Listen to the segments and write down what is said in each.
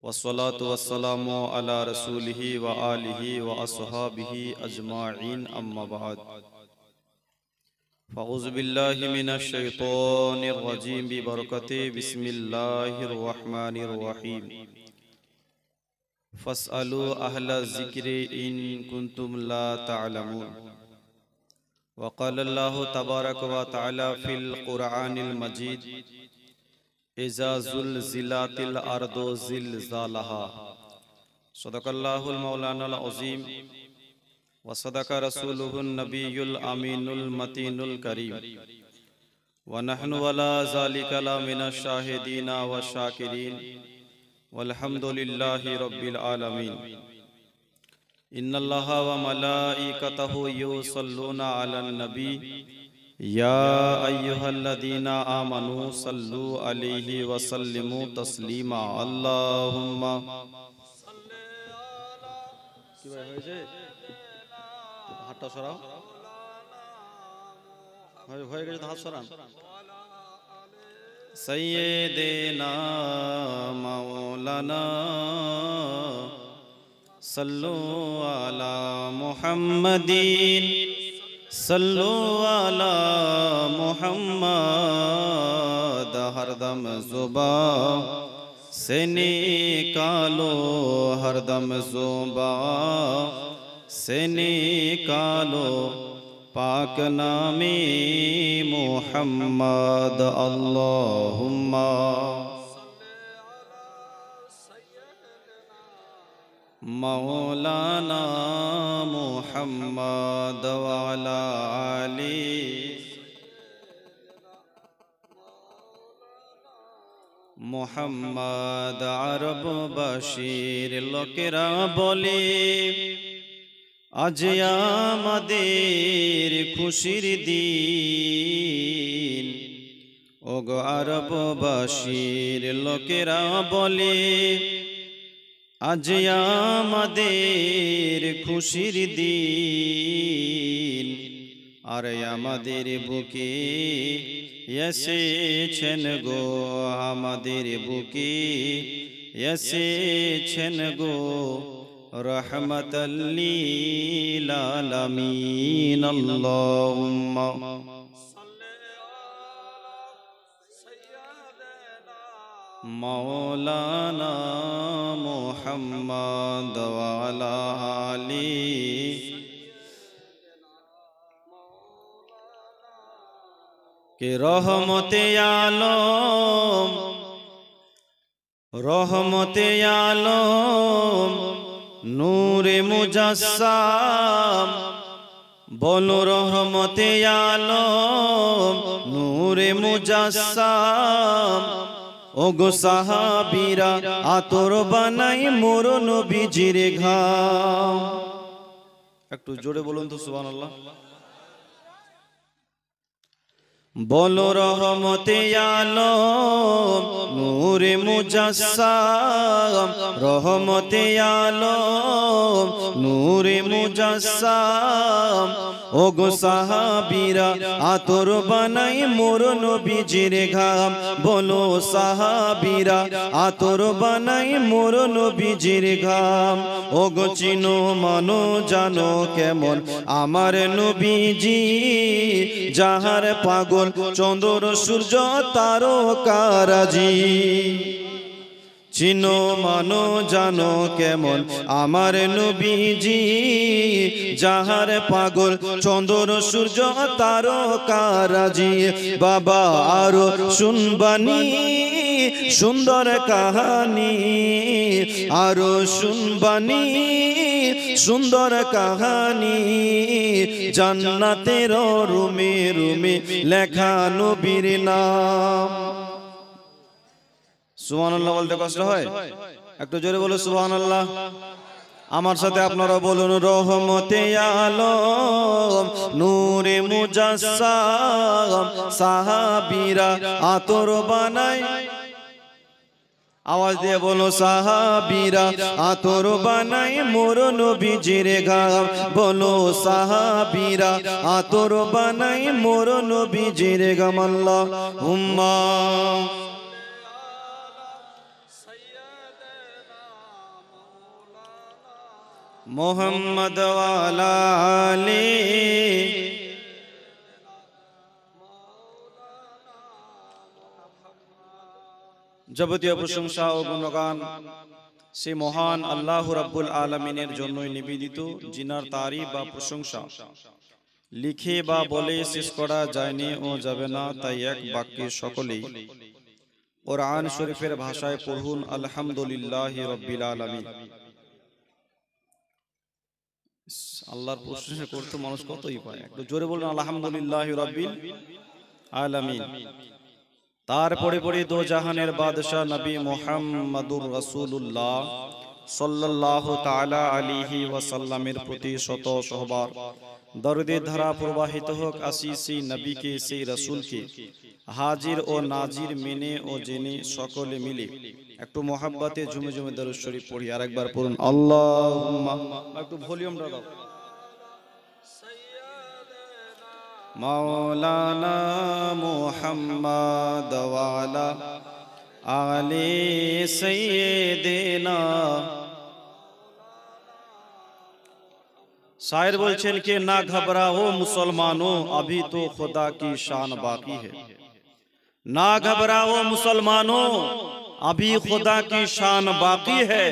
वस्सलातु वस्सलामु अला रसूलिहि व आलिहि व अस्हाबिहि अजमाइन अम्मा बाद फ़अऊज़ु बिल्लाहि मिनश शैतानिर रजीम बिबरकति बिस्मिल्लाहिर रहमानिर रहीम फ़स्अलू अहला ज़िक्रि इन कुंतुम ला तअलमून व क़ाल अल्लाहु तबारक व तआला फ़िल क़ुरआनिल मजीद इज़ा ज़ुलज़िलातिल अर्दु ज़िलज़ालहा सदक़ल्लाहुल मौलानाल अज़ीम व सदक़ रसूलुहुन नबियुल अमीनुल मतीनुल करीम व नहनु अला ज़ालिका लमिनश शाहिदीना व शाकिरीन वल्हम्दुलिल्लाहि रब्बिल आलमीन। इन्नल्लाहा व मलाइकतहु युसल्लूना अलन नबी या अय्युहल्लज़ीना आमनू सल्लु अलैहि व सल्लिमू तस्लीमा। अल्लाहुम्मा কি ভাই হয়েছে হাতটা সরাও হয়ে গেছে তো হাত সরান। সাইয়্যিদিনা মাওলানা सल्लु अला मुहम्मदीन सल्लु अला मुहम्मद। हरदम ज़ुबान से निकालो, हरदम ज़ुबान से निकालो पाक नामी मुहम्मद। अल्लाहुम्मा मौलाना मुहम्मद व अला आली मुहम्मद। अरब बशीर लोकेरा बोले आज आमादेर खुशिर दिन। ओगो अरब बशीर लोकेरा बोले आज आमादेर खुशिर दिन। आरे आमादेर बुके एसेछेन गो, आमादेर बुके एसेछेन गो रहमतल लिल आलामीन। अल्लाहुम्मा मौलाना मुहम्मद व अला आली के रहमते आलम, रहमते आलम नूरे मुजस्सम। बोलो रहमते आलम नूरे मुजस्सम। ओगो साहाबीरा आतोर बानाई मोर नबीजिर घाम। একটু জোরে বলুন তো সুবহানাল্লাহ। बोलो रहमते आलम नूरे मुजस्सम, रहमते आलम नूरे मुजस्सम। ओगो साहाबीरा आतोर बानाई मोर नबीजिर घाम। बोलो साहाबीरा आतोर बानाई मोर नबीजिर घाम। ओगो चिनो मानो जानो केमन आमार नबीजी, जाहार पागल चंद्र सूर्य तारकाराजी। चिनो मानो जानो केमन आमार नबीजी, जाहार पागल चंद्र सूर्य तारकाराजी। बाबा आरो शुनबानी सुंदर कहानी, आरो शुनबानी सुंदर कहानी। জান্নাতের রুমে রুমে লেখা নবীর নাম। সুবহানাল্লাহ বলতে কষ্ট হয়? একটু জোরে বলো সুবহানাল্লাহ। আমার সাথে আপনারা বলুন রহমতে আলম নূরে মুজাসসাম। সাহাবীরা আতর বানায়, आवाज दिए बोलो साहाबीरा आतोर बनाई मोर नबीजिर घाम। बोलो साहाबीरा आतोर बनाई मोर नबीजिर घाम। अल्लाहुम्मा মোহাম্মদ ওয়ালা আলি যাবতীয় প্রশংসা ও গুণগান সে মহান আল্লাহ রাব্বুল আলামিনের জন্যই নিবেদিত, জিনার তারিফ বা প্রশংসা লিখে বা বলে শেষ করা যায়নি ও যাবে না। তাই এক বাক্যে সকলেই কোরআন শরীফের ভাষায় পড়ুন আলহামদুলিল্লাহি রাব্বিল আলামিন। আল্লাহর প্রশংসা করতে মানুষ কতই পায়, একটু জোরে বলুন আলহামদুলিল্লাহি রাব্বিল আলামিন। তারপরে পরে দো জাহানের বাদশাহ নবী মুহাম্মদুর রাসূলুল্লাহ সাল্লাল্লাহু তাআলা আলাইহি ওয়াসাল্লামের প্রতি শত শতবার দরুদের ধারা প্রবাহিত হোক। আসিসি নবীকে সেই রাসূলকে হাজির ও নাজির মেনে ও জেনে সকলে মিলে একটু মোহাব্বতে ঝুমে ঝুমে দরুদ শরীফ পড়ি। আরেকবার পড়ুন আল্লাহুম্মা, একটু ভলিউমটা দাও। মাওলানা মুহাম্মদ ওয়ালা আলি সাইয়্যিদিনা। शायर बोलছেন कि ना घबराओ मुसलमानों अभी तो खुदा की शान बाकी है। ना घबराओ मुसलमानों अभी खुदा की शान बाकी है।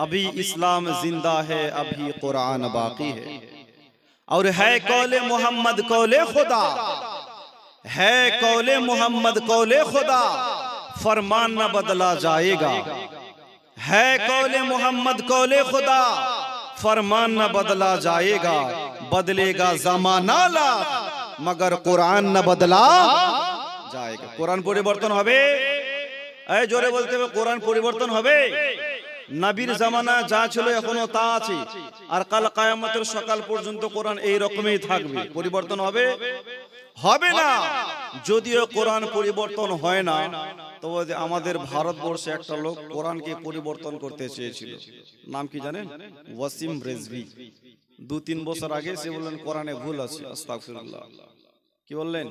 अभी इस्लाम जिंदा है, अभी कुरान बाकी है। और है कौले मोहम्मद कौले खुदा, है कौले मोहम्मद कौले खुदा, फरमान न बदला जाएगा। है कौले मोहम्मद कौले खुदा, फरमान न बदला जाएगा। बदलेगा जमाना ला मगर कुरान न बदला जाएगा। कुरान পরিবর্তন হবে, এই জোরে বলতে হবে, কোরআন পরিবর্তন হবে। নবীর জামানা যা ছিল এখনো তা আছে, আর কাল কিয়ামতের সকাল পর্যন্ত কোরআন এই রকমই থাকবে। পরিবর্তন হবে হবে না। যদিও কোরআন পরিবর্তন হয় না, তবে আমাদের ভারতবর্ষে একটা লোক কোরআনকে পরিবর্তন করতে চেয়েছিল। নাম কি জানেন? ওয়াসিম রেজভি। 2-3 বছর আগে সে বললেন কোরআনে ভুল আছে। আস্তাগফিরুল্লাহ। কি বললেন?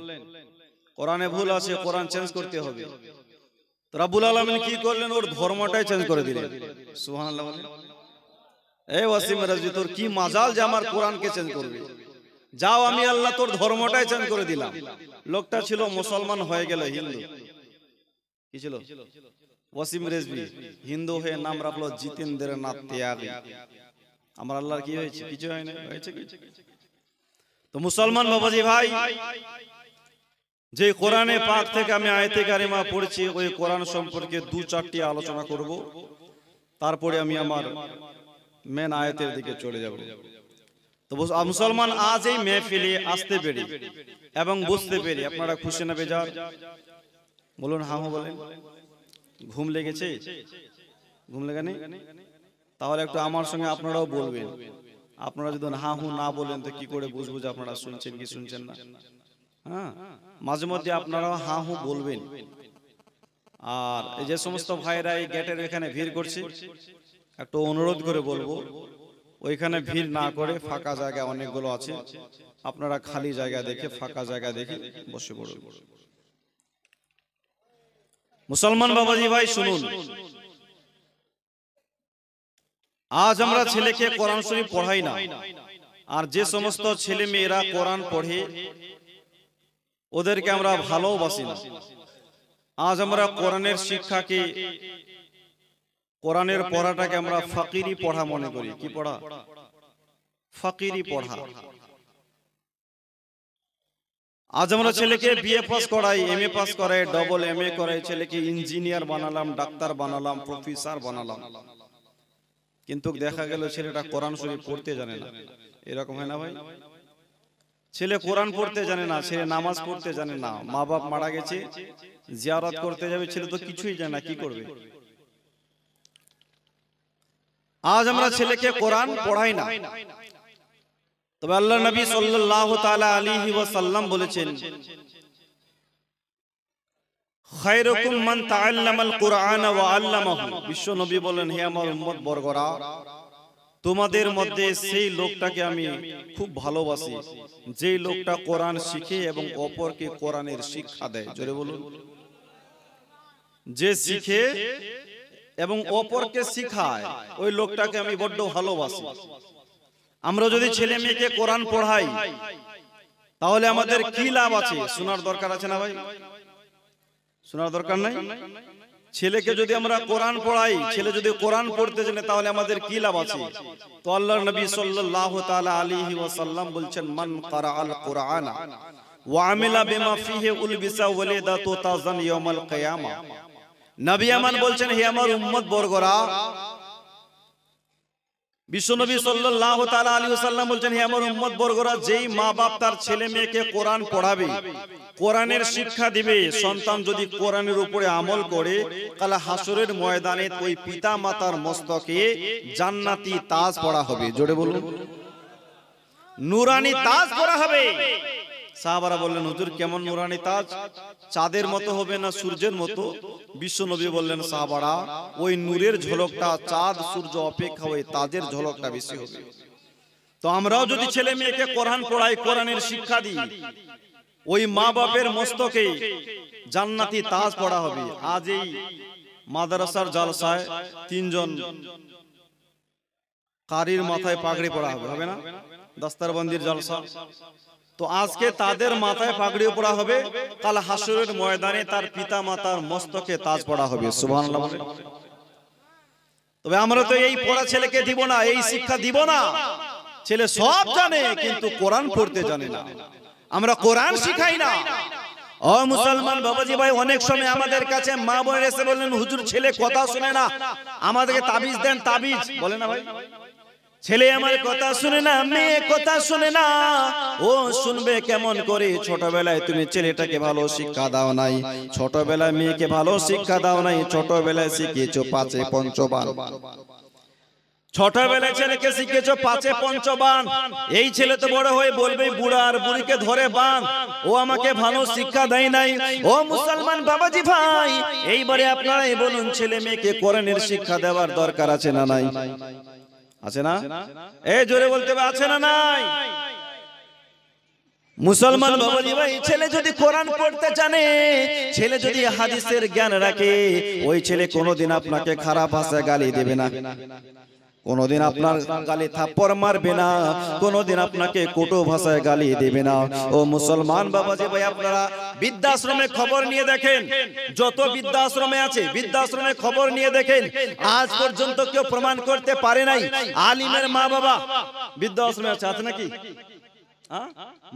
কোরআনে ভুল আছে, কোরআন চেঞ্জ করতে হবে। রব্বুল আলামিন কি করলেন? ওর ধর্মটাই চেঞ্জ করে দিলেন। সুবহানাল্লাহ। এই ওয়াসিম রেজভি, তোর কি মাজাল যে আমার কোরআনকে চেঞ্জ করবি? যাও, আমি আল্লাহ তোর ধর্মটাই চেঞ্জ করে দিলাম। লোকটা ছিল মুসলমান, হয়ে গেল হিন্দু। কি ছিল? ওয়াসিম রেজভি হিন্দু হয়ে নাম রাখলো জিতেন্দ্রনাথ ত্যাগী। আমার আল্লাহর কি হয়েছে? কিছু হয় না। হয়েছে কি? তো মুসলমান বাবাজি ভাই, যে কোরআনে পাক থেকে আমি আয়াতে কারিমা পড়ছি, ওই কোরআন সম্পর্কে 2-4টি আলোচনা করব। তারপরে আমি আমার মেন আয়াতের দিকে চলে যাব। তো মুসলমান আজ এই মেহফিলে আসতে পেরে এবং বুঝতে পেরে আপনারা খুশি না বেজার? বলুন হ্যাঁ বলেন। ঘুম লেগেছে? ঘুম লেগেনি? তাহলে একটু আমার সঙ্গে আপনারাও বলবেন। আপনারা যদি হ্যাঁ হু না বলেন তো কি করে বুঝবো যে আপনারা শুনছেন কি শুনছেন না? হ্যাঁ, মাঝে মধ্যে আপনারাও হ্যাঁ হু বলবেন। আর এই যে সমস্ত ভাইরা এই গেটের এখানে ভিড় করছে, একটু অনুরোধ করে বলবো, ওইখানে ভিড় না করে ফাঁকা জায়গা অনেকগুলো আছে, আপনারা খালি জায়গা দেখে, ফাঁকা জায়গা দেখে বসে পড়ুন। মুসলমান বাবাজি ভাই শুনুন, আজ আমরা ছেলেকে কোরআন শরীফ পড়াই না। আর যে সমস্ত ছেলে মেয়েরা কোরআন পড়ে ওদেরকে আমরা ভালোবাসি না। আজ আমরা কোরআনের শিক্ষাকে, কোরআনের পড়াটাকে আমরা ফাকিরি পড়া মনে করি। কি পড়া? ফাকিরি পড়া। আজ আমরা ছেলেকে বিএ পাস করাই, এমএ পাস করাই, ডবল এমএ করাই, ছেলেকে ইঞ্জিনিয়ার বানালাম, ডাক্তার বানালাম, প্রফেসর বানালাম, কিন্তু দেখা গেল ছেলেটা কোরআন শরীফ পড়তে জানে না। এরকম হয় না ভাই? ছেলে কোরআন পড়তে জানে না, ছেলে নামাজ পড়তে জানে না, মা বাপ মারা গেছে, জিয়ারত করতে যাবে, ছেলে তো কিছুই জানে না, কি করবে? আজ আমরা ছেলেকে কোরআন পড়াই না। তবে আল্লাহ নবী সাল্লাল্লাহু তাআলা আলাইহি ওয়াসাল্লাম বলেছেন, খায়রুকুম মান তাআল্লামাল কুরআন ওয়া আল্লামাহু। বিশ্ব নবী বলেন, হে আমার উম্মত বর্গরা, তোমাদের মধ্যে সেই লোকটাকে আমি খুব ভালোবাসি যেই লোকটা কোরআন শিখে এবং অপরকে কোরআনের শিক্ষা দেয়। জোরে বলুন। যে শিখে এবং অপরকে শিখায়, ওই লোকটাকে আমি বড্ড ভালোবাসি। আমরা যদি ছেলে মেয়েকে কোরআন পড়াই তাহলে আমাদের কি লাভ আছে? শোনার দরকার আছে না ভাই? শোনার দরকার নাই? ছেলেকে যদি আমরা কোরআন পড়াই, ছেলে যদি কোরআন পড়তে জানে তাহলে আমাদের কি লাভ আছে? তো আল্লাহর নবী সাল্লাল্লাহু তাআলা আলাইহি ওয়াসাল্লাম বলছেন, মান ক্বারাআল কুরআনা ওয়া আমিলা বিমা ফিহি উলবিসা ওয়ালিদাতু তাজান ইয়াউমাল কিয়ামা। নবী আমান বলছেন, হে আমার উম্মত বর্গরা, বিশ্বনবী সাল্লাল্লাহু তাআলা আলাইহি ওয়াসাল্লাম বলছেন, হে আমার উম্মত বর্গরা, যেই মা বাপ তার ছেলে মেয়েকে কোরআন পড়াবে, কোরআনের শিক্ষা দিবে, সন্তান যদি কোরআনের উপরে আমল করে, কাল হাসরের ময়দানে ওই পিতা মাতার মস্তকে জান্নাতি তাজ পরা হবে। জোরে বলুন, নূরানি তাজ পরা হবে। সাহাবারা বললেন, হুজুর কেমন নূরানি তাজ? চাঁদের মতো হবে না সূর্যের মতো? বিশ্বনবী বললেন, সাহাবারা, ওই নূরের ঝলকটা চাঁদ সূর্য অপেক্ষা ওই তাজের ঝলকটা বেশি হবে। তো আমরাও যদি ছেলে মেয়েকে কোরআন পড়াই, কোরআনের শিক্ষা দিই, ওই মা বাপের মস্তকে জান্নাতি তাজ পড়া হবে। আজ এই মাদ্রাসার জালসায় তিনজন কারির মাথায় পাগড়ি পড়া হবে, হবে না? দস্তারবন্দির জলসা। তো আজকে তাদের মাথায় পাগড়ি পড়া হবে, কাল হাসরের ময়দানে তার পিতা মাতার মস্তকে তাজ পড়া হবে। সুবহানাল্লাহ। তবে আমরা তো এই পড়া ছেলেকে দিব না, এই শিক্ষা দিব না। ছেলে সব জানে কিন্তু কোরআন পড়তে জানে না, আমরা কোরআন শিখাই না। ও মুসলমান বাবাজি ভাই, অনেক সময় আমাদের কাছে মা বোনের এসে বললেন, হুজুর ছেলে কথা শুনে না, আমাদেরকে তাবিজ দেন। তাবিজ বলে না ভাই, ছেলে আমার কথা শুনে না, মেয়ে কথা শুনে না, ও শুনবে কেমন করে? ছোটবেলায় তুমি ছেলেটাকে ভালো শিক্ষা দাও নাই, ছোটবেলায় মেয়েকে ভালো শিক্ষা দাও নাই, ছোটবেলায় শিখিয়েছো পাঁচে পঞ্চবান, ছোটবেলায় ছেলেকে শিখিয়েছো পাঁচে পঞ্চবান। এই ছেলে তো বড় হয়ে বলবে বুড়া আর বুড়িকে ধরে বান, ও আমাকে ভালো শিক্ষা দেয় নাই। ও মুসলমান বাবাজি ভাই, এইবারে আপনারাই বলুন, ছেলে মেয়েকে কোরআনের শিক্ষা দেওয়ার দরকার আছে না নাই? আছে না? এই জোরে বলতে হবে, আছে না নাই? মুসলমান বাবাজি ভাই, ছেলে যদি কোরআন পড়তে জানে, ছেলে যদি হাদিসের জ্ঞান রাখে, ওই ছেলে কোনোদিন আপনাকে খারাপ ভাষায় গালি দেবে না, কোনোদিন আপনার গালি থাপ্পড় মারবে না, কোনোদিন আপনাকে কটু ভাষায় গালি দেবে না। ও মুসলমান বাবাজি ভাই, আপনারা বৃদ্ধাশ্রমে খবর নিয়ে দেখেন, যত বৃদ্ধাশ্রমে আছে বৃদ্ধাশ্রমে খবর নিয়ে দেখেন, আজ পর্যন্ত কেউ প্রমাণ করতে পারে নাই আলিমের মা বাবা বৃদ্ধাশ্রমে আছে। আছে নাকি?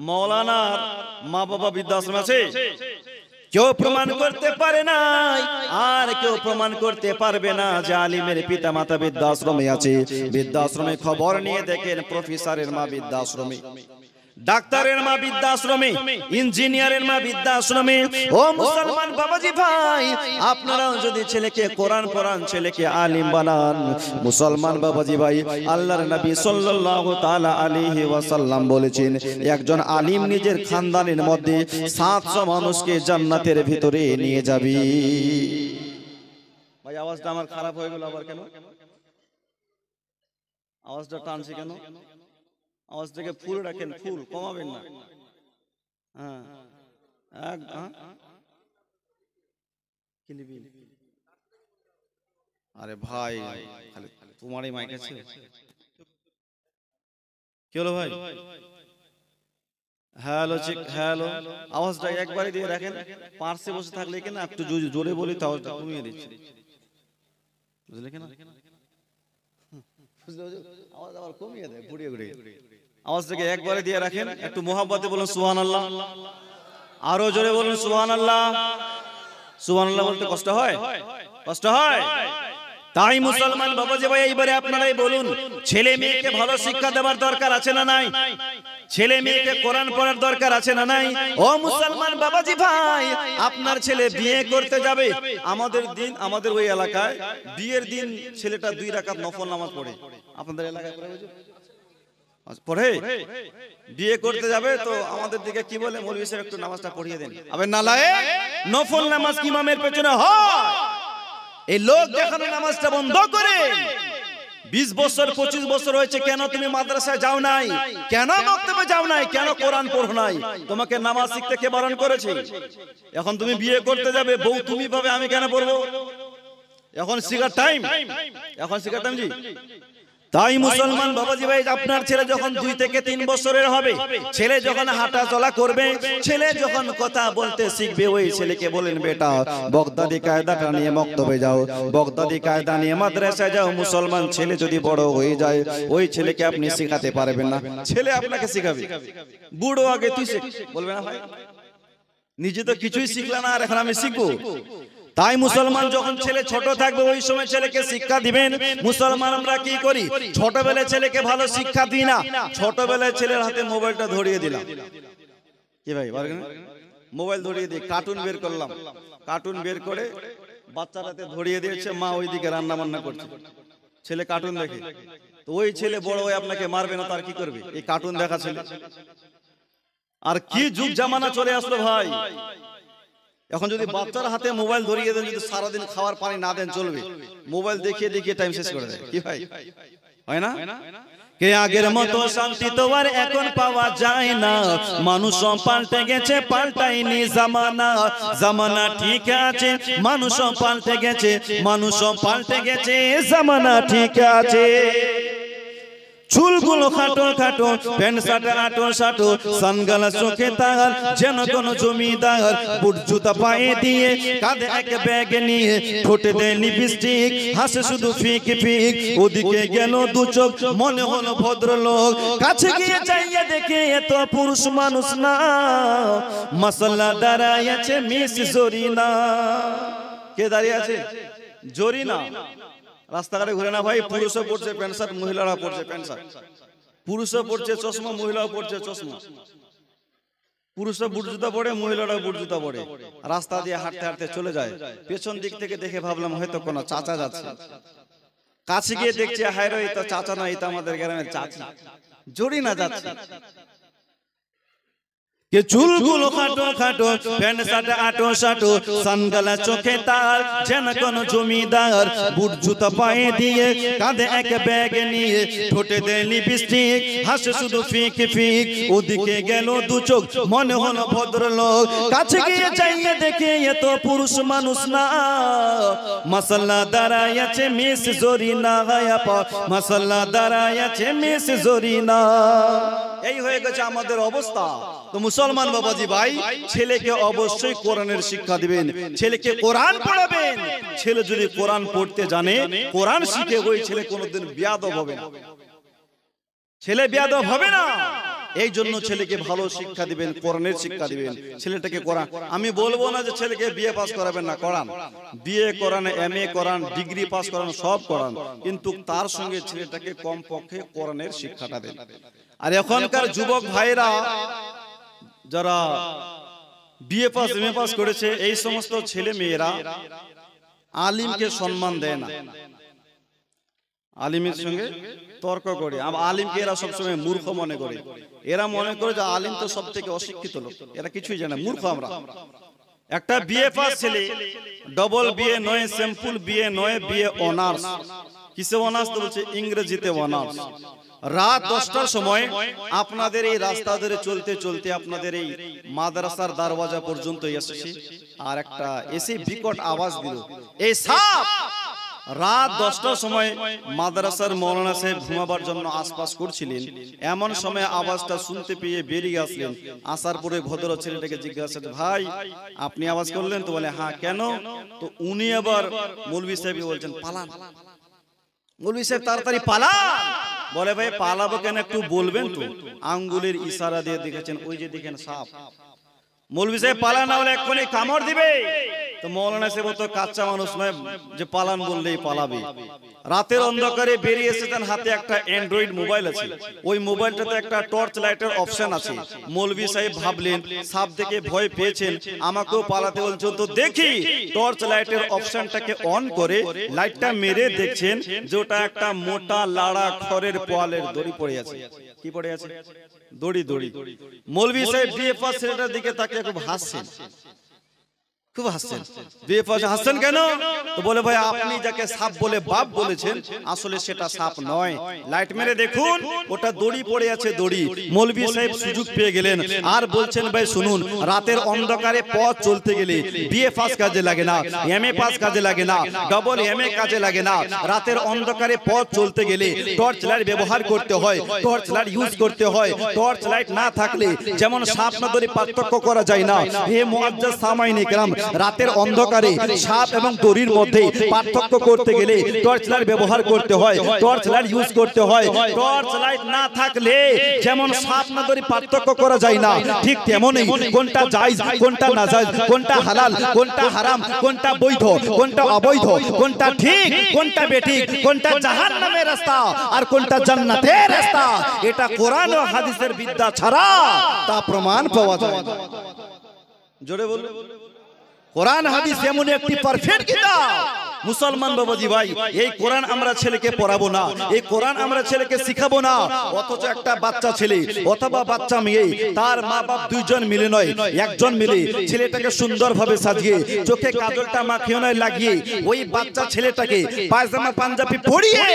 মৌলানার মা বাবা বৃদ্ধাশ্রমে আছে? কেউ প্রমাণ করতে পারে নাই, আর কেউ প্রমাণ করতে পারবে না যে আলিমের পিতা মাতা বৃদ্ধাশ্রমে আছে। বৃদ্ধাশ্রমে খবর নিয়ে দেখেন, প্রফেসরের মা বৃদ্ধাশ্রমে, ডাক্তারের মা বৃদ্ধাশ্রমে, ইঞ্জিনিয়ারের মা বৃদ্ধাশ্রমে। ও মুসলমান বাবাজি ভাই, আপনারাও যদি ছেলেকে কোরআন পড়ান, ছেলেকে আলিম বানান, মুসলমান বাবাজি ভাই, আল্লাহর নবী সাল্লাল্লাহু তাআলা আলাইহি ওয়াসাল্লাম বলেছেন, একজন আলিম নিজের খানদানের মধ্যে 700 মানুষকে জান্নাতের ভিতরে নিয়ে যাবে। ভাই আওয়াজটা আমার খারাপ হয়ে গেল আবার কেন? আওয়াজটা টানছি কেন? আওয়াজটাকে ফুল রাখেন, ফুল কমাবেন না। আরে ভাই, তোমারই মাইক আছে? কি হলো ভাই? Hello check, hello. আওয়াজটা একবারে দিয়ে রাখেন, পার্শ্বে বসে থাকলে কেন একটু জোরে বলি তো আওয়াজটা কমিয়ে দিচ্ছি, বুঝলে কেন? আওয়াজ আবার কমিয়ে দেয় ঘুরিয়ে ঘুরিয়ে। আওয়াজটাকে একবারে দিয়ে রাখেন, একটু মোহাব্বতে বলুন সুবহানাল্লাহ, আরো জোরে বলুন সুবহানাল্লাহ। সুবহানাল্লাহ বলতে কষ্ট হয়? কষ্ট হয়? তাই মুসলমান বাবাজি ভাই, এইবারে আপনারাই বলুন, ছেলে মেয়েকে ভালো শিক্ষা দেওয়ার দরকার আছে না নাই? ছেলে মেয়েকে কোরআন পড়ার দরকার আছে না নাই? ও মুসলমান বাবাজি ভাই, আপনার ছেলে বিয়ে করতে যাবে, আমাদের ওই এলাকায় বিয়ের দিন ছেলেটা 2 রাকাত নফল নামাজ পড়ে। আপনাদের এলাকায় পড়ে? বিয়ে করতে যাবে তো আমাদের দিকে কি বলে, মৌলভী সাহেব একটু নামাজটা পড়িয়ে দেন। আবে নালায়েক, নফল নামাজ কি ইমামের পেছনে হয়? এই লোক দেখানো নামাজটা বন্ধ করে 20 বছর 25 বছর হয়েছে, কেন তুমি মাদ্রাসায় যাও নাই? কেন মক্তবে যাও নাই? কেন কোরআন পড়ো নাই? তোমাকে নামাজ শিখতে কে বারণ করেছে? এখন তুমি বিয়ে করতে যাবে, বউ তুমি পাবে, আমি কেন পড়বো? এখন শিখার টাইম, এখন শিখার টাইম জি। তাই মুসলমান বাবাজি ভাই, আপনার ছেলে যখন 2 থেকে 3 বছরের হবে, ছেলে যখন হাঁটা চলা করবে, ছেলে যখন কথা বলতে শিখবে, ওই ছেলেকে বলেন বেটা বগদাদি কায়দাটা নিয়ে মক্তবে যাও, বগদাদি কায়দা নিয়ে মাদ্রাসায় যাও। মুসলমান ছেলে যদি বড় হয়ে যায়, ওই ছেলেকে আপনি শেখাতে পারবেন না, ছেলে আপনাকে শেখাবে। বুড়ো আগে তুই শেখ বলবে না ভাই, নিজে তো কিছুই শিখলা না, আর এখন আমি শিখবো। তাই মুসলমান যখন ছেলে ছোট থাকবে, ওই সময় ছেলেকে শিক্ষা দিবেন। মুসলমান আমরা কি করি, ছোটবেলায় ছেলেকে ভালো শিক্ষা দিই না, ছোটবেলায় ছেলের হাতে মোবাইলটা ধরিয়ে দিলাম। কি ভাই মোবাইল ধরিয়ে দিই, কার্টুন বের করলাম, কার্টুন বের করে বাচ্চার হাতে ধরিয়ে দিয়েছে, মা ওইদিকে রান্না বান্না করছে, ছেলে কার্টুন দেখে। তো ওই ছেলে বড় হয়ে আপনাকে মারবে না, তার কি করবে? এই কার্টুন দেখা ছেলে। আর কি যুগ জামানা চলে আসলো ভাই, এখন যদি বাচ্চার হাতে মোবাইল ধরিয়ে দেন, যদি সারাদিন খাওয়ার পানি না দেন চলবে, মোবাইল দেখিয়ে দেখিয়ে টাইম শেষ করে দেয়। কি ভাই হয় না? কে আগের মতো শান্তি তো আর এখন পাওয়া যায় না, মানুষ পাল্টে গেছে, পাল্টায়নি জামানা। জামানা ঠিক আছে, মানুষ পাল্টে গেছে, মানুষ পাল্টে গেছে, জামানা ঠিক আছে। চুলগুলো খাটো খাটো, প্যান্ট শার্ট আটো সাটো, সানগ্লাস চোখে তার যেন কোন জমিদার, বুট জুতা পায়ে দিয়ে, কাঁধে এক ব্যাগ নিয়ে, ঠোঁটে দেয় লিপস্টিক, হাসে শুধু ফিক ফিক। ওদিকে গেল 2 চোখ, মনে হলো ভদ্রলোক, কাছে গিয়ে চাইয়ে দেখে এত পুরুষ মানুষ না, মাসাল্লাহ দাঁড়ায় আছে মিস জরিনা। কে দাঁড়িয়ে আছে? জরিনা। রাস্তাঘাটে ঘুরে না ভাই, পুরুষও পড়ছে প্যান্ট শার্ট, মহিলারা পড়ছে প্যান্ট শার্ট, পুরুষও পড়ছে চশমা, মহিলাও পড়ছে চশমা, পুরুষরা বুট জুতা পড়ে, মহিলারা বুট জুতা পড়ে, রাস্তা দিয়ে হাঁটতে হাঁটতে চলে যায়। পেছন দিক থেকে দেখে ভাবলাম হয়তো কোনো চাচা যাচ্ছে, কাছে গিয়ে দেখছি হায় রে, এটা চাচা না, এটা আমাদের গ্রামের চাচি জরিনা যাচ্ছে। কে চুলগুলো খাটো খাটো, প্যান্ট শার্ট আটো সাটো, সানগ্লাস চোখে তার যেন কোন জমিদার, বুট জুতা পায়ে দিয়ে, কাঁধে এক ব্যাগ নিয়ে, ঠোঁটে দেয় লিপস্টিক, হাসে শুধু ফিক ফিক। ওদিকে গেল 2 চোখ, মনে হলো ভদ্রলোক, কাছে গিয়ে চাইয়ে দেখে এত পুরুষ মানুষ না, মাসাল্লাহ দাঁড়ায় আছে মিস জরিনা। গায়াপা মাসাল্লাহ দাঁড়ায় আছে মিস জরিনা। এই হয়ে গেছে আমাদের অবস্থা। তো মুসলমান বাবাজি ভাই, ছেলেকে অবশ্যই কোরআনের শিক্ষা দিবেন, ছেলেকে কোরআন পড়াবেন। ছেলে যদি কোরআন পড়তে জানে, কোরআন শিখে, ওই ছেলে কোনোদিন বেয়াদব হবে না, ছেলে বেয়াদব হবে না। এই জন্য ছেলেকে ভালো শিক্ষা দিবেন, কোরআনের শিক্ষা দিবেন, ছেলেটাকে কোরআন। আমি বলবো না যে ছেলেকে বিএ পাস করাবেন না, করান, বিএ করান, এমএ করান, ডিগ্রি পাস করান, সব করান, কিন্তু তার সঙ্গে ছেলেটাকে কমপক্ষে কোরআনের শিক্ষাটা দেন। আর এখনকার যুবক ভাইরা যারা বিএ পাস এমএ পাস করেছে, এই সমস্ত ছেলে মেয়েরা আলিমকে সম্মান দেয় না, আলিমের সঙ্গে তর্ক করে। আলিমকে এরা সবসময় মূর্খ মনে করে, এরা মনে করে যে আলিম তো সব থেকে অশিক্ষিত লোক, এরা কিছুই জানে, মূর্খ আমরা। একটা বিএ পাস ছেলে, ডবল বিএ নয়, সিম্পল বিএ নয়, বিএ অনার্স। কিসে অনার্স? তো বলছে ইংরেজিতে অনার্স। রাত 10টার সময় আপনাদের এই রাস্তা ধরে চলতে চলতে আপনাদের এই মাদ্রাসার দরওয়াজা পর্যন্ত এসেছি, আর একটা এসে বিকট আওয়াজ দিল, এই সাপ। রাত 10টার সময় মাদ্রাসার মৌলানা সাহেব ঘুমাবার জন্য আশপাশ করছিলেন, এমন সময় আওয়াজটা শুনতে পেয়ে বেরিয়ে আসলেন। আসার পরে ভদ্র ছেলেটাকে জিজ্ঞাসা, ভাই আপনি আওয়াজ করলেন? তো বলে হ্যাঁ, কেন? তো উনি আবার মৌলভী সাহেবকে বলছেন পালান। মৌলভী সাহেব তাড়াতাড়ি পালান। বলে ভাই পালাবো কেন, একটু বলবেন তো? আঙ্গুলের ইশারা দিয়ে দেখেছেন, ওই যে দেখেন সাপ। মৌলভী সাহেব পালান না বলে এক্ষুনি কামড় দিবে। তো মৌলানা সাহেব তো কাঁচা মানুষ নয় যে পালান বললেই পালাবে। রাতের অন্ধকারে বেরিয়ে এসেছেন, হাতে একটা অ্যান্ড্রয়েড মোবাইল আছে, ওই মোবাইলটাতে একটা টর্চ লাইটের অপশন আছে। মৌলভী সাহেব ভাবলেন সাপ দেখে ভয় পেয়েছেন, আমাকেও পালাতে বলছেন, তো দেখি টর্চ লাইটের অপশনটাকে অন করে লাইটটা মেরে দেখছেন যে ওটা একটা মোটা লাড়া খড়ের পোয়ালের দড়ি পড়ে আছে। কি পড়ে আছে? দড়ি। দড়ি। মৌলভী সাহেব বিএ পাস ছেলেটার দিকে তাকিয়ে খুব হাসছেন, খুব হাসছেন। বিয়ে পাশে হাসছেন কেন? তো বলে ভাই আপনি যাকে সাপ বলে বাপ বলেছেন আসলে সেটা সাপ নয়। লাইট মেরে দেখুন ওটা দড়ি পড়ে আছে, দড়ি। মৌলভী সাহেব সুযোগ পেয়ে গেলেন আর বলছেন ভাই শুনুন, রাতের অন্ধকারে পথ চলতে গেলে বিএ পাস কাজে লাগে না, এমএ পাস কাজে লাগে না, ডবল এমএ কাজে লাগে না। রাতের অন্ধকারে পথ চলতে গেলে টর্চ লাইট ব্যবহার করতে হয়, টর্চ লাইট ইউজ করতে হয়। টর্চ লাইট না থাকলে যেমন সাপ না দড়ি পার্থক্য করা যায় না, হে মুআজ্জাজ সামাইনে কেরাম, রাতের অন্ধকারে সাপ এবং দড়ির মধ্যে পার্থক্য করতে গেলে টর্চ লাইট ব্যবহার করতে হয়, টর্চ লাইট ইউজ করতে হয়। টর্চ লাইট না থাকলে যেমন সাপ না দড়ি পার্থক্য করা যায় না, ঠিক তেমনই কোনটা জায়েজ কোনটা নাজায়েজ, কোনটা হালাল কোনটা হারাম, কোনটা বৈধ কোনটা অবৈধ, কোনটা ঠিক কোনটা বেঠিক, কোনটা জাহান্নামের রাস্তা আর কোনটা জান্নাতের রাস্তা, এটা কোরআন ও হাদিসের বিদ্যা ছাড়া তা প্রমাণ পাওয়া যায় না। জোরে বলুন। কোরআন হাদিস এমন একটি পারফেক্ট কিতাব। মুসলমান বাবাজি ভাই, এই কোরআন আমরা ছেলেকে পড়াবো না, এই কোরআন আমরা ছেলেকে শিখাবো না, অথচ একটা বাচ্চা ছেলে অথবা বাচ্চা মেয়ে তার মা বাপ দুইজন মিলে নয় একজন মিলে ছেলেটাকে সুন্দরভাবে সাজিয়ে চোখে কাজলটা মাখিয়ে নয় লাগিয়ে ওই বাচ্চা ছেলেটাকে পায়জামা পাঞ্জাবি পরিয়ে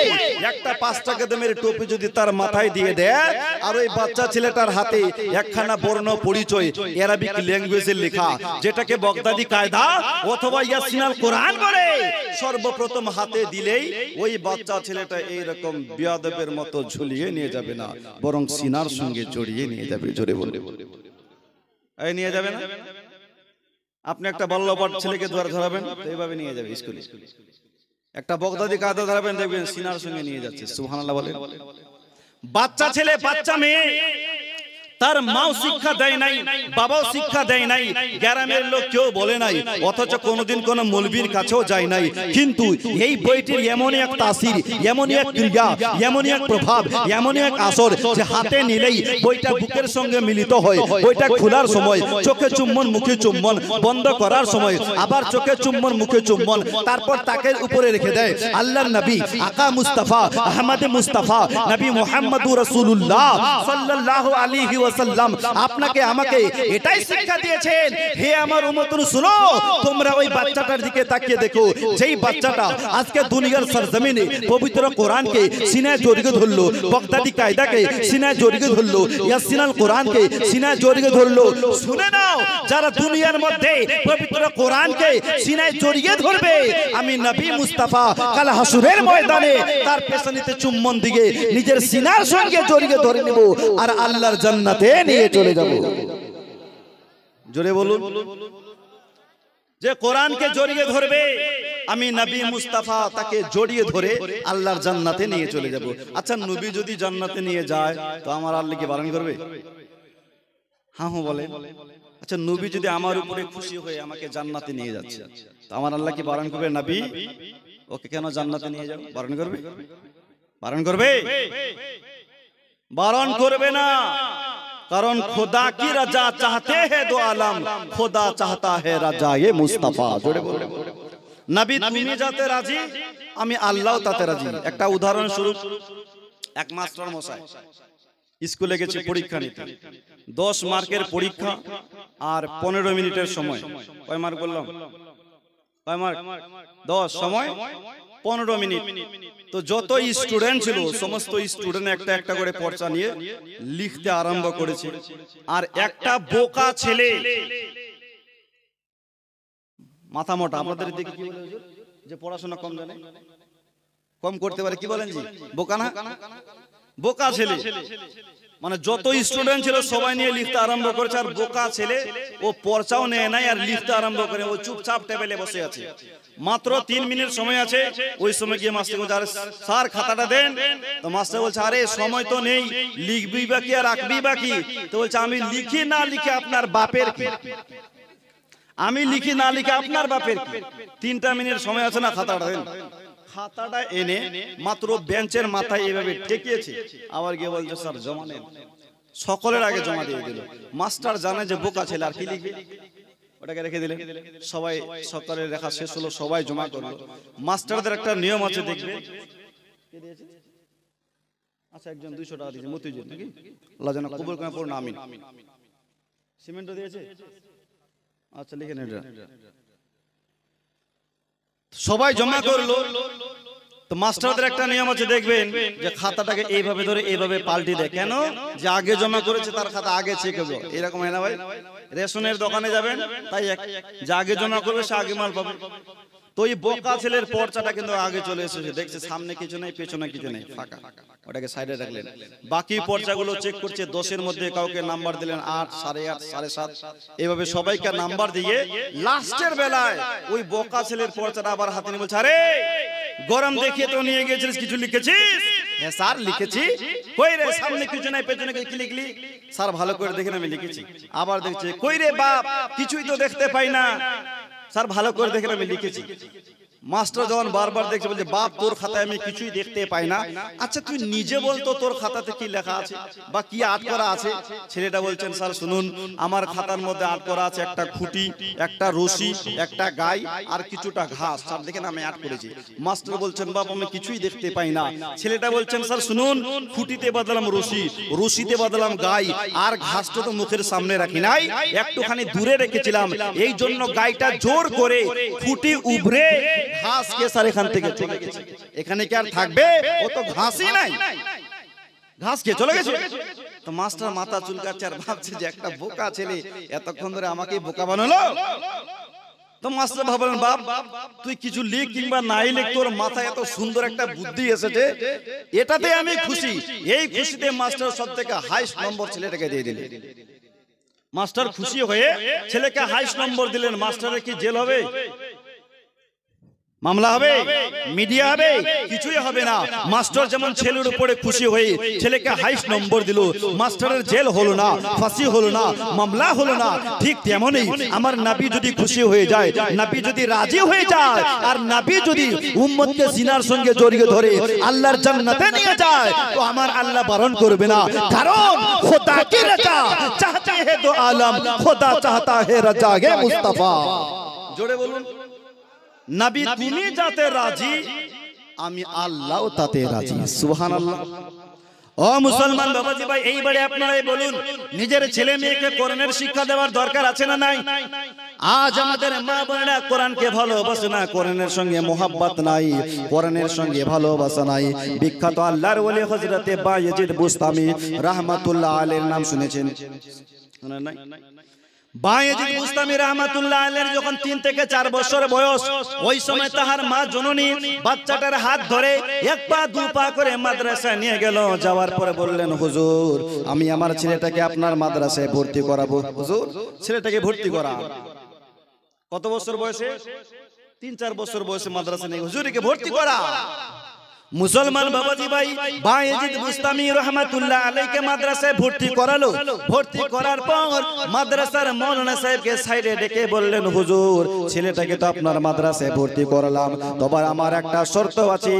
একটা 5 টাকা দামের টুপি যদি তার মাথায় দিয়ে দেয় আর ওই বাচ্চা ছেলেটার হাতে একখানা বর্ণ পরিচয় আরবিক ল্যাঙ্গুয়েজে লেখা যেটাকে বগদাদি কায়দা অথবা ইয়াসিনাল কোরআন বলে সর্বপ্রথম হাতে দিলেই ওই বাচ্চা ছেলেটা এইরকম বিয়াদবের মতো ঝুলিয়ে নিয়ে যাবে না, বরং সিনার সঙ্গে জড়িয়ে নিয়ে যাবে। জোরে বলে এই নিয়ে যাবে না। আপনি একটা বল্লভট ছেলেকে ধরাবেন তো এইভাবে নিয়ে যাবে স্কুলে, একটা বগদাদি কায়দা ধরাবেন দেখবেন সিনার সঙ্গে নিয়ে যাচ্ছে। সুবহানাল্লাহ বলেন। বাচ্চা ছেলে বাচ্চা মেয়ে তার মাও শিক্ষা দেয় নাই, বাবাও শিক্ষা দেয় নাই, গ্রামের লোক কেউ বলে নাই, অথচ কোনোদিন কোন মৌলবীর কাছেও যায় নাই। কিন্তু এই বইটির এমনই এক তাসির, এমনই এক ক্রিয়া, এমনই এক প্রভাব, এমনই এক আসর যে হাতে নিলেই বইটা বুকের সঙ্গে মিলিত হয়। বইটা খোলার সময় চোখে চুম্বন মুখে চুম্বন, বন্ধ করার সময় আবার চোখে চুম্বন মুখে চুম্বন, তারপর তাকের উপরে রেখে দেয় আল্লাহর নবী আকা মুস্তাফা আহমদ মুস্তাফা নবী মুহাম্মদুর রাসূলুল্লাহ সাল্লাল্লাহু আলাইহি ওয়াসাল্লাম আপনাকে আমাকে এটাই শিক্ষা দিয়েছেন। হে আমার উম্মত শুনো, তোমরা ওই বাচ্চাটার দিকে তাকিয়ে দেখো, যেই বাচ্চাটা আজকে দুনিয়ার সরজমিনে পবিত্র কোরআনকে সিনায় জড়িয়ে ধরলো, বগদাদি কায়দাকে সিনায় জড়িয়ে ধরলো, ইয়াসিনাল কোরআনকে সিনায় জড়িয়ে ধরলো। শুনে নাও, যারা দুনিয়ার মধ্যে পবিত্র কোরআনকে সিনায় জড়িয়ে ধরবে, আমি নবী মুস্তাফা কাল হাসুরের ময়দানে তার পেছনেতে চুম্বন দিয়ে নিজের সিনার সঙ্গে জড়িয়ে ধরে নেব আর আল্লাহর জান্নাতে নিয়ে চলে যাব। জোরে বলুন। যে কোরআনকে জড়িয়ে ধরবে আমি নবী মুস্তাফা তাকে জড়িয়ে ধরে আল্লাহর জান্নাতে নিয়ে চলে যাব। আচ্ছা, নবী যদি জান্নাতে নিয়ে যায় তো আমার আল্লাহ কি বারণ করবে? হ্যাঁ হ্যাঁ বলে। আচ্ছা, নবী যদি আমার উপরে খুশি হয়ে আমাকে জান্নাতে নিয়ে যাচ্ছে তো আমার আল্লাহ কি বারণ করবে? নবী ওকে কেন জান্নাতে নিয়ে যাও? বারণ করবে? বারণ করবে? বারণ করবে না। কারণ খোদা কি রাজা চাহতে हैं दो आलम, খোদা চাহতা है রাজা ये মুস্তাফা। জোরে বলুন। নবী তুমি যাতে রাজি, আমি আল্লাহও তাতে রাজি। একটা উদাহরণ স্বরূপ, এক মাস্টার মশাই স্কুলে গেছে পরীক্ষা নিতে। 10 মার্কের পরীক্ষা আর 15 মিনিটের সময়। কয় মার্ক বললাম? কয় মার্ক? 10, সময় 15 মিনিট। তো যত স্টুডেন্ট ছিল সমস্ত স্টুডেন্ট একটা একটা করে পরচা নিয়ে লিখতে আরম্ভ করেছে। আর একটা বোকা ছেলে, মাথা মোটা, আমাদের দিকে কি বলে যে পড়াশোনা কম জানে, কম করতে পারে, কি বলেন জি? বোকা না? বোকা ছেলে মানে যত স্টুডেন্ট ছিল সবাই নিয়ে লিখতে আরম্ভ করেছে। আর বোকা ছেলে ও পরচাও নেয় নাই আর লিখতে আরম্ভ করে, ও চুপচাপ টেবিলে বসে আছে। মাত্র 3 মিনিট সময় আছে। ওই সময় গিয়ে মাস্টার বলছে, আরে স্যার খাতাটা দেন। তো মাস্টার বলছে, আরে সময় তো নেই, লিখবি বা কি আর রাখবি বা কি? তো বলছে, আমি লিখি না লিখে আপনার বাপের কি? আমি লিখি না লিখে আপনার বাপের কি? 3টা মিনিট সময় আছে না, খাতাটা দেন। খাতাটা এনে মাত্র বেঞ্চের মাথায় এইভাবে ঠেকিয়েছে, আবার গিয়ে বলছে, স্যার জমা নেন। সকলের আগে জমা দিয়ে দিল। মাস্টার জানে যে বোকা ছেলে আর কি লিখবে, ওটাকে রেখে দিলেন। সবাই সকালের লেখা শেষ হলো, সবাই জমা করলো। মাস্টারদের একটা নিয়ম আছে, দেখবে। আচ্ছা, একজন 200 টাকা দিয়েছে, মতিঝিল নাকি, আল্লাহ যেন কবুল করে, পড়ুন আমিন। সিমেন্টও দিয়েছে। আচ্ছা লিখেন এটা। সবাই জমা করলো। তো মাস্টারদের একটা নিয়ম আছে, দেখবেন যে খাতাটাকে এইভাবে ধরে এইভাবে পাল্টি দেয়। কেন? যে আগে জমা করেছে তার খাতা আগে চেক হবে। এরকম হয় না ভাই? রেশনের দোকানে যাবেন, তাই যে আগে জমা করবে সে আগে মাল পাবে। তো এই বোকা ছেলের পর্চাটা কিন্তু আগে চলে এসেছে, দেখছে সামনে কিছু নেই, পেছনে কিছু নেই, ফাঁকা। ওটাকে সাইডে রাখলেন। বাকি পর্চাগুলো চেক করছে, 10-এর মধ্যে কাউকে নাম্বার দিলেন 8, 8.5, 7.5, এইভাবে সবাইকে নাম্বার দিয়ে লাস্টের বেলায় ওই বোকা ছেলের পর্চাটা আবার হাতে নিয়ে বলছে, আরে গরম দেখিয়ে তো নিয়ে গিয়েছিস, কিছু লিখেছিস? হ্যাঁ স্যার লিখেছি। কই রে, সামনে কিছু নাই, পেছনে কি লিখলি? স্যার ভালো করে দেখেন আমি লিখেছি। আবার দেখছে, কই রে বাপ, কিছুই তো দেখতে পাই না। স্যার ভালো করে দেখেন আমি লিখেছি। মাস্টার যখন বারবার দেখছে বলছে, বাপ তোর খাতায় আমি কিছুই দেখতে পাই না। আচ্ছা তুই নিজে বলতো তোর খাতাতে কি লেখা আছে বা কি আট করা আছে? ছেলেটা বলছেন, স্যার শুনুন, আমার খাতার মধ্যে আট করা আছে একটা খুঁটি, একটা রশি, একটা গাই আর কিছুটা ঘাস। স্যার দেখেন আমি আট করেছি। মাস্টার বলছেন, বাপ আমি কিছুই দেখতে পাই না। ছেলেটা বলছেন, স্যার শুনুন, খুঁটিতে বদলাম রশি, রশিতে বদলাম গাই, আর ঘাসটা তো মুখের সামনে রাখি নাই, একটুখানি দূরে রেখেছিলাম, এই জন্য গাইটা জোর করে খুঁটি উভরে ঘাস কে স্যার এখান থেকে চলে গেছে। এখানে কি আর থাকবে? ও তো ঘাসই নাই, ঘাস কে চলে গেছে। তো মাস্টার মাথা চুলকাচ্ছে আর ভাবছে যে একটা বোকা ছেলে এতক্ষণ ধরে আমাকে বোকা বানালো। তো মাস্টার ভাবলেন, বাপ তুই কিছু লিখ কিংবা নাই লিখ, তোর মাথায় এত সুন্দর একটা বুদ্ধি এসেছে, এটাতে আমি খুশি। এই খুশিতে মাস্টার সবথেকে হাইস্ট নম্বর ছেলেটাকে দিয়ে দিলেন। মাস্টার খুশি হয়ে ছেলেকে হাইস্ট নম্বর দিলেন। মাস্টারের কি জেল হবে? মামলা হবে? মিডিয়া হবে? কিছুই হবে না। মাস্টার যেমন ছেলের উপরে খুশি হয়ে ছেলেকে হাইস্ট নম্বর দিল, মাস্টারের জেল হলো না, ফাঁসি হলো না, মামলা হলো না, ঠিক তেমনই আমার নবী যদি খুশি হয়ে যায়, নবী যদি রাজি হয়ে যায়, আর নবী যদি উম্মতকে জিনার সঙ্গে জড়িয়ে ধরে আল্লাহর জান্নাতে নিয়ে যায়, তো আমার আল্লাহ বারণ করবে না। কারণ খোদা কি রাজা চাহতে হে দো আলম, খোদা চাহতা হে রাজা হে মুস্তাফা। জোরে বলুন, নবী তুমি যাতে রাজি, আমি আল্লাহ তাতে রাজি। সুবহানাল্লাহ। ও মুসলমান বাবাজি ভাই, এইবারে আপনারাই বলুন, নিজের ছেলে মেয়েকে কোরআনের শিক্ষা দেওয়ার দরকার আছে না নাই? আজ আমাদের মা বোনেরা কোরআনকে ভালোবাসে না, কোরআনের সঙ্গে মোহাব্বত নাই, কোরআনের সঙ্গে ভালোবাসা নাই। বিখ্যাত আল্লাহর ওলি হযরতে বায়েজিদ বুস্তামি রাহমাতুল্লাহ আলাইহির নাম শুনেছেন? শুনেন নাই? বায়েজিদ বুস্তামি রাহমাতুল্লাহ আলাইহির যখন 3 থেকে 4 বছর বয়স, ওই সময় তাহার মা জননী বাচ্চাটার হাত ধরে 1 পা 2 পা করে মাদ্রাসায় নিয়ে গেল। যাওয়ার পরে বললেন, হুজুর আমি আমার ছেলেটাকে আপনার মাদ্রাসায় ভর্তি করাবো। হুজুর ছেলেটাকে ভর্তি করা। কত বছর বয়সে? 3-4 বছর বয়সে মাদ্রাসা নিয়ে হুজুরকে ভর্তি করা। মুসলমান বাবাজি ভাই, বায়েজিদ বুস্তামি রাহমাতুল্লাহ আলাইহিকে মাদ্রাসায় ভর্তি করালো। ভর্তি করার পর মাদ্রাসার মাওলানা সাহেবকে সাইডে ডেকে বললেন, হুজুর ছেলেটাকে তো আপনার মাদ্রাসায় ভর্তি করালাম, তবে আমার একটা শর্ত আছে,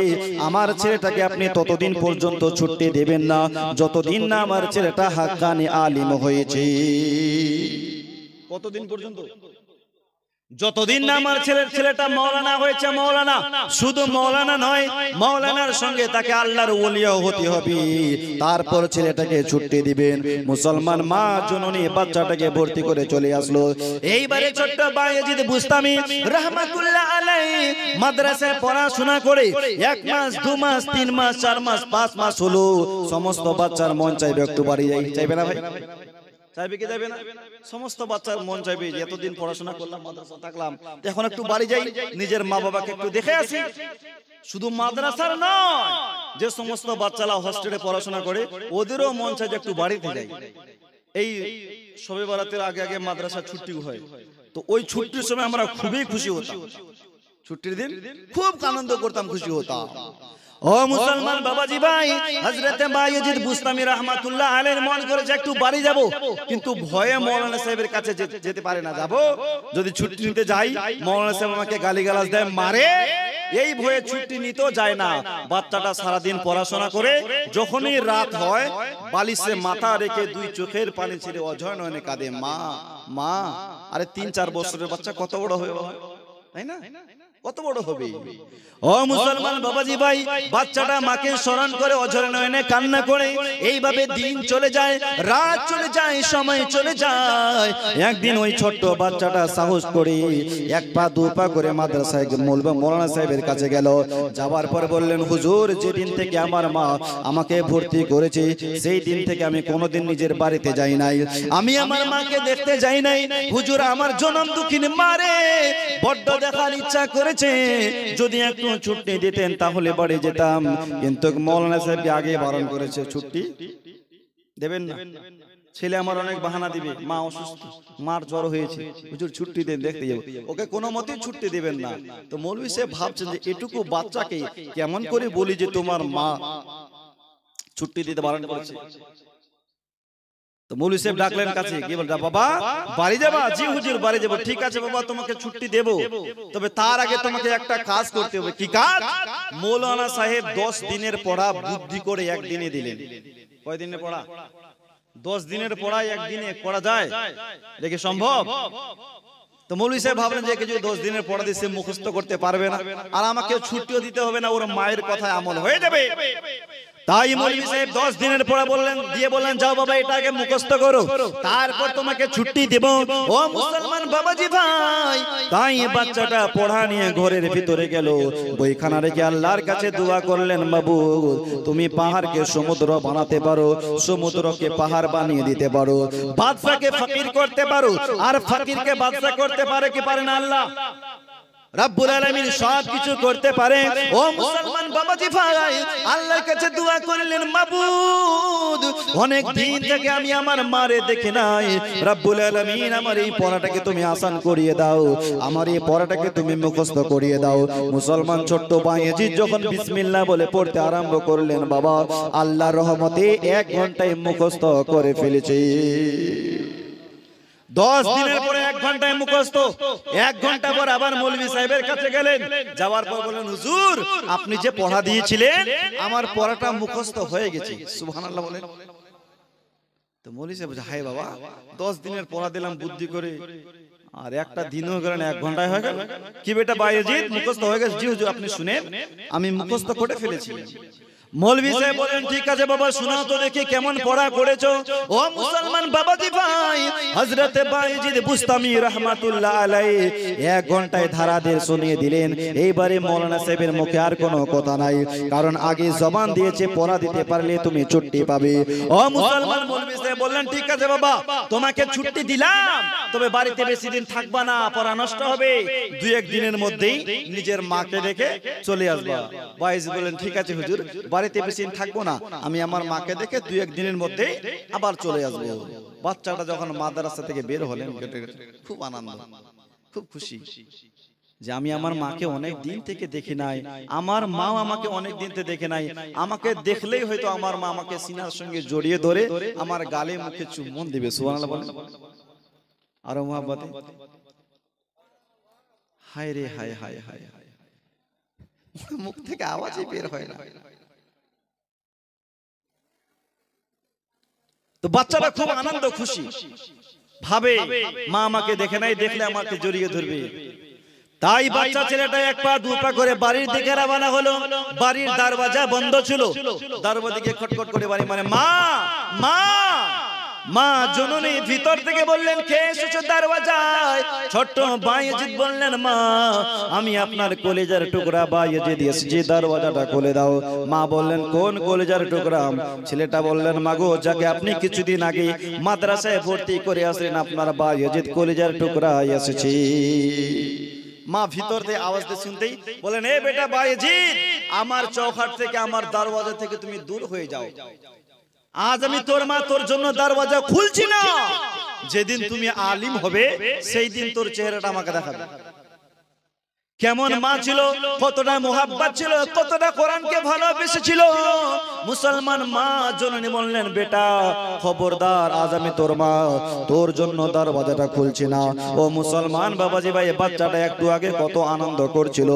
আমার ছেলেটাকে আপনি ততদিন পর্যন্ত ছুটি দেবেন না যতদিন না আমার ছেলেটা হাক্কানি আলিম হয়েছে। কতদিন পর্যন্ত? যতদিন না আমার ছেলেটা মাওলানা হয়েছে। মাওলানা শুধু মাওলানা নয়, মাওলানার সঙ্গে তাকে আল্লাহর ওলিও হতে হবে, তারপর ছেলেটাকে ছুটি দিবেন। মুসলমান মা জননী বাচ্চাটাকে ভর্তি করে চলে আসলো। এইবারে ছোট্ট বায়েজিদ বুস্তামি রাহমাতুল্লাহ আলাইহি মাদ্রাসায় পড়াশোনা করে 1 মাস 2 মাস 3 মাস 4 মাস 5 মাস হলো। সমস্ত বাচ্চার মন চাইবে একটু বাড়ি যাই, চাইবে না ভাই? চাইবে কি চাইবে না? সমস্ত বাচ্চার মন চাইবে যে এতদিন পড়াশোনা করলাম, মাদ্রাসা থাকলাম, এখন একটু বাড়ি যাই, নিজের মা বাবাকে একটু দেখে আসি। শুধু মাদ্রাসার নয়, যে সমস্ত বাচ্চারা হোস্টেলে পড়াশোনা করে ওদেরও মন চাই যে একটু বাড়িতে যাই। এই শবে বরাতের আগে আগে মাদ্রাসা ছুটি হয়, তো ওই ছুটির সময় আমরা খুবই খুশি হতাম। ছুটির দিন খুব আনন্দ করতাম, খুশি হতাম। ও মুসলমান বাবাজি ভাই, হযরতে বায়েজিদ বুস্তামি রাহমাতুল্লাহ আলাইহির মন করেছে একটু বাড়ি যাব, কিন্তু ভয়ে মাওলানা সাহেবের কাছে যেতে পারে না। যাব যদি ছুটি নিতে যাই, মাওলানা সাহেব আমাকে গালিগালাজ দেয়, মারে, এই ভয়ে ছুটি নিতেও যায় না। বাচ্চাটা সারা দিন পড়াশোনা করে যখনই রাত হয় বালিশে মাথা রেখে 2 চোখের পানি ছেড়ে অঝয় নয়নে কাঁদে, মা মা। আরে 3-4 বছরের বাচ্চা কত বড় হয়ে, তাই না? কত বড় হবে। ও মুসলমান বাবাজি ভাই, বাচ্চাটা মাকে স্মরণ করে অঝরে নয়নে কান্না করে এইভাবে দিন চলে যায়, রাত চলে যায়, সময় চলে যায়। একদিন ওই ছোট্ট বাচ্চাটা সাহস করে এক পা দু পা করে মাদ্রাসায় মৌলানা সাহেবের কাছে গেল। যাওয়ার পর বললেন, হুজুর, যেদিন থেকে আমার মা আমাকে ভর্তি করেছে সেই দিন থেকে আমি কোনোদিন নিজের বাড়িতে যাই নাই, আমি আমার মাকে দেখতে যাই নাই। হুজুর, আমার জনম দুঃখিনী মারে বড্ড দেখার ইচ্ছা করেছে, যদি একটু ছুটি দিতেন তাহলে বাড়ি যেতাম। কিন্তু মৌলানা সাহেব আগে বারণ করেছে, ছুটি দেবেন না, ছেলে আমার অনেক বাহানা দিবে, মা অসুস্থ, মার জ্বর হয়েছে, হুজুর ছুটি দেন, দেখতে যাবো, ওকে কোনো মতেই ছুটি দেবেন না। তো মৌলভী সাহেব ভাবছেন যে এটুকু বাচ্চাকে কেমন করে বলি যে তোমার মা ছুটি দিতে বারণ করেছে। তো মৌলভী সাহেব ডাকলেন কাছে, কি বলটা, বাবা বাড়ি যাবা? জি হুজুর বাড়ি যাবো। ঠিক আছে বাবা, তোমাকে ছুটি দেব, তবে তার আগে তোমাকে একটা কাজ করতে হবে। কি কাজ? মৌলানা সাহেব 10 দিনের পড়া বুদ্ধি করে একদিনে দিলেন। কয় দিনের পড়া? 10 দিনের পড়া একদিনে পড়া যায়? দেখে সম্ভব? তো মৌলভী সাহেব ভাবলেন যে যদি 10 দিনের পড়া দিয়ে সে মুখস্থ করতে পারবে না, আর আমাকে ছুটিও দিতে হবে না, ওর মায়ের কথায় আমল হয়ে যাবে। তাই মৌলভী সাহেব 10 দিনের পড়া বললেন, যাও বাবা এটা আগে মুখস্থ করো, তারপর তোমাকে ছুটি দেব। ও মুসলমান বাবাজি ভাই, তাই বাচ্চাটা পড়া নিয়ে ঘরের ভিতরে গেল, বইখানা রেখে আল্লাহর কাছে দোয়া করলেন, মাবুদ তুমি পাহাড়কে সমুদ্র বানাতে পারো, সমুদ্রকে পাহাড় বানিয়ে দিতে পারো, বাদশাকে ফকির করতে পারো, আর ফকিরকে বাদশা করতে পারে কি পারে না আল্লাহ? রব্বুল আলামিন সব কিছু করতে পারে। ও মুসলমান বাবাজি ভাই, আল্লাহর কাছে দোয়া করলেন, মাবুদ অনেক দিন থেকে আমি আমার মারে দেখে নাই, রব্বুল আলামিন আমার এই পড়াটাকে তুমি আসান করিয়ে দাও, আমার এই পড়াটাকে তুমি মুখস্থ করিয়ে দাও। মুসলমান ছোট্ট বায়েজিদ যখন বিসমিল্লাহ বলে পড়তে আরম্ভ করলেন, বাবা আল্লাহর রহমতে 1 ঘন্টায় মুখস্থ করে ফেলেছে। 10 দিনের পরে 1 ঘন্টায় মুখস্থ। 1 ঘন্টা পর আবার মৌলভী সাহেবের কাছে গেলেন, যাওয়ার পর বললেন, হুজুর আপনি যে পড়া দিয়েছিলেন আমার পড়াটা মুখস্থ হয়ে গেছে। সুবহানাল্লাহ বলেন। তো মৌলভী সাহেব বলছে, হায় বাবা 10 দিনের পড়া দিলাম বুদ্ধি করে, আর একটা দিনও গেল না, 1 ঘন্টায় হয়ে গেল। কি বেটা বায়েজিদ মুখস্থ হয়ে গেছে? জি হুজুর আপনি শুনেন, আমি মুখস্থ করে ফেলেছি। মৌলভী সাহেব বলেন, ঠিক আছে বাবা শোনাও তো দেখি কেমন পড়া করেছো। ও মুসলমান বাবাজি ভাই, হযরত বায়েজিদ বুস্তামি রাহমাতুল্লাহ আলাইহি 1 ঘন্টায় ধারাদের শুনিয়ে দিলেন। এইবারে মৌলানা সাহেবের মুখে আর কোনো কথা নাই, কারণ আগে জবান দিয়েছে পড়া দিতে পারলে তুমি ছুটি পাবে। ও মুসলমান, মৌলভী সাহেব বললেন, ঠিক আছে বাবা তোমাকে ছুটি দিলাম, তবে বাড়িতে বেশি দিন থাকবা না, পড়া নষ্ট হবে, 2-1 দিনের মধ্যেই নিজের মাকে দেখে চলে আসবা। বায়েজিদ বললেন, ঠিক আছে হুজুর, বাড়িতে বেশি দিন থাকবো না, আমি আমার মাকে দেখে 2-1 দিনের মধ্যে আবার চলে আসবো। বাচ্চাটা যখন মাদ্রাসা থেকে বের হলেন, খুব আনন্দ, খুব খুশি যে আমি আমার মাকে অনেক দিন থেকে দেখি নাই, আমার মা আমাকে অনেক দিন থেকে দেখে নাই, আমাকে দেখলেই হয়তো আমার মা আমাকে সিনার সঙ্গে জড়িয়ে ধরে আমার গালে মুখে চুম্বন দিবে। সুবহানাল্লাহ বলেন। আরো মহব্বতে, হায় রে হায় হায় হায়, মুখ থেকে আওয়াজই বের হয় না। তো বাচ্চাটা খুব আনন্দ খুশি, ভাবে মা আমাকে দেখে নাই, দেখলে আমাকে জড়িয়ে ধরবে। তাই বাচ্চা ছেলেটা 1 পা 2 পা করে বাড়ির দিকে রওনা হলো। বাড়ির দরজা বন্ধ ছিল, দরজা দিকে খটখট করে বাড়ি মানে, মা মা মা জননী ভিতর থেকে বললেন, কে এসেছো দরজায়? ছোট্ট বায়েজিদ বললেন, মা আমি আপনার কলিজার টুকরা বায়েজিদ এসেছি, দরজাটা খুলে দাও। মা বললেন, কোন কলিজার টুকরা? ছেলেটা বললেন, মাগো যাকে আপনি কিছুদিন আগে মাদ্রাসায় ভর্তি করে আসলেন, আপনার বায়েজিদ কলিজার টুকরা এসেছি। মা ভিতর থেকে আওয়াজ দিয়ে শুনতেই বলেন, এ বেটা বায়েজিদ, আমার চৌখাট থেকে আমার দরজা থেকে তুমি দূর হয়ে যাও, আজ আমি তোর মা তোর জন্য দরজা খুলছি না, যেদিন তুমি আলিম হবে সেই দিন তোর চেহারাটা আমাকে দেখাবে। কেমন মা ছিল, কতটা মোহাব্বত ছিল, কতটা কোরআনকে ভালোবেসেছিল। মুসলমান মা জননী বললেন, বেটা খবরদার, আজ আমি তোর মা, তোর জন্য দরজাটা খুলছি না। ও মুসলমান বাবাজি ভাই, বাচ্চাটা একটু আগে কত আনন্দ করছিল।